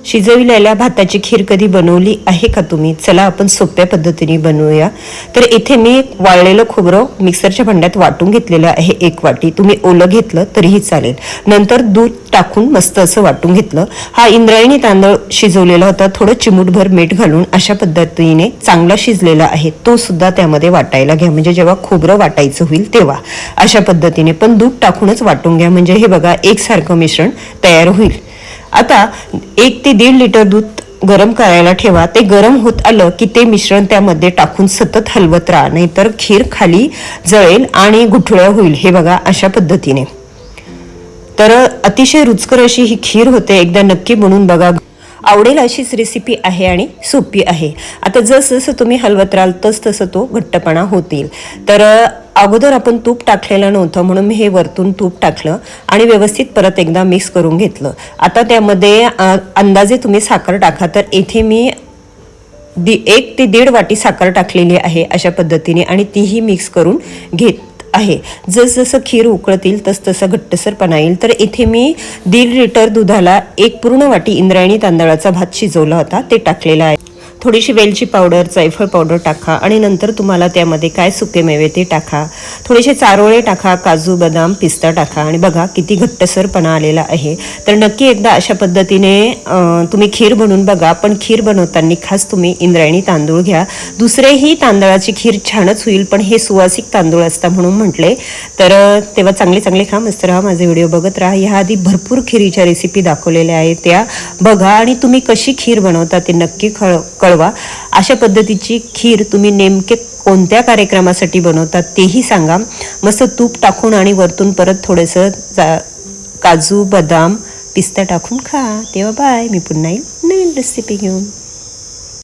शिजविलेल्या भाताची खीर कधी बनवली आहे का तुम्ही? चला आपण सोप्या पद्धतीने बनवूया। तर इथे मी वाळलेलं खोबरं मिक्सरच्या भांड्यात वाटून घेतलेलं आहे 1 वाटी। तुम्ही ओलं घेतलं तरीही चालेल। नंतर दूध टाकून मस्त असं वाटून घेतलं। हा इंद्रायणी तांदूळ शिजवलेला होता, थोडं चिमूटभर मीठ घालून अशा पद्धतीने चांगला शिजलेला आहे तो सुद्धा त्यामध्ये वाटायला घ्या, म्हणजे जेव्हा खोबरं वाटायचं होईल तेव्हा अशा पद्धतीने। पण दूध टाकूनच वाटून घ्या, म्हणजे हे बघा एकसारखं मिश्रण तयार होईल। आता 1 ते 1.5 लिटर दूध गरम करायला ठेवा। ते गरम होत आलं की ते मिश्रण त्यामध्ये टाकून सतत हलवत राहा, नाहीतर खीर खाली जळेल आणि गुठळ्या होईल। हे बघा अशा पद्धतीने। तर अतिशय रुचकर अशी ही खीर होते, एकदा नक्की बनवून बघा। आवडेल अशीच रेसिपी आहे आणि सोपी आहे। आता जसं तुम्ही हलवत राहाल तसं तो घट्टपणा होतील। तर अगोदर आपण तूप टाकलेलं नव्हतं म्हणून मी हे वरतून तूप टाकलं आणि व्यवस्थित परत एकदा मिक्स करून घेतलं। आता त्यामध्ये अंदाजे तुम्ही साखर टाका। तर इथे मी 1 ते 1.5 वाटी साखर टाकलेली आहे अशा पद्धतीने आणि तीही मिक्स करून घेत आहे। जसं खीर उकळतील तसं घट्टसरपणा येईल। तर इथे मी 1.5 लिटर दुधाला 1 पूर्ण वाटी इंद्रायणी तांदळाचा भात शिजवला होता ते टाकलेला आहे। थोडीशी वेलची पावडर, जायफळ पावडर टाका आणि नंतर तुम्हाला त्यामध्ये काय सुकेमेवे ते टाका, थोडेसे चारोळे टाका, काजू बदाम पिस्ता टाका आणि बघा किती घट्टसरपणा आलेला आहे। तर नक्की एकदा अशा पद्धतीने तुम्ही खीर बनवून बघा। पण खीर बनवताना खास तुम्ही इंद्रायणी तांदूळ घ्या। दुसरेही तांदळाची खीर छानच होईल, पण हे सुवासिक तांदूळ असतात म्हणून म्हटले। तर तेव्हा चांगले खा, मस्त राहा, माझे व्हिडिओ बघत राहा। ह्याआधी भरपूर खिरीच्या रेसिपी दाखवलेल्या आहेत, त्या बघा आणि तुम्ही कशी खीर बनवता ते नक्की कळवा। अशा पद्धतीची खीर तुम्ही नेमके कोणत्या कार्यक्रमासाठी बनवतात तेही सांगा। मस्त तूप टाकून आणि वरतून परत थोडंसं काजू बदाम पिस्ता टाकून खा। तेव्हा बाय, मी पुन्हा येईल नवीन रेसिपी घेऊन।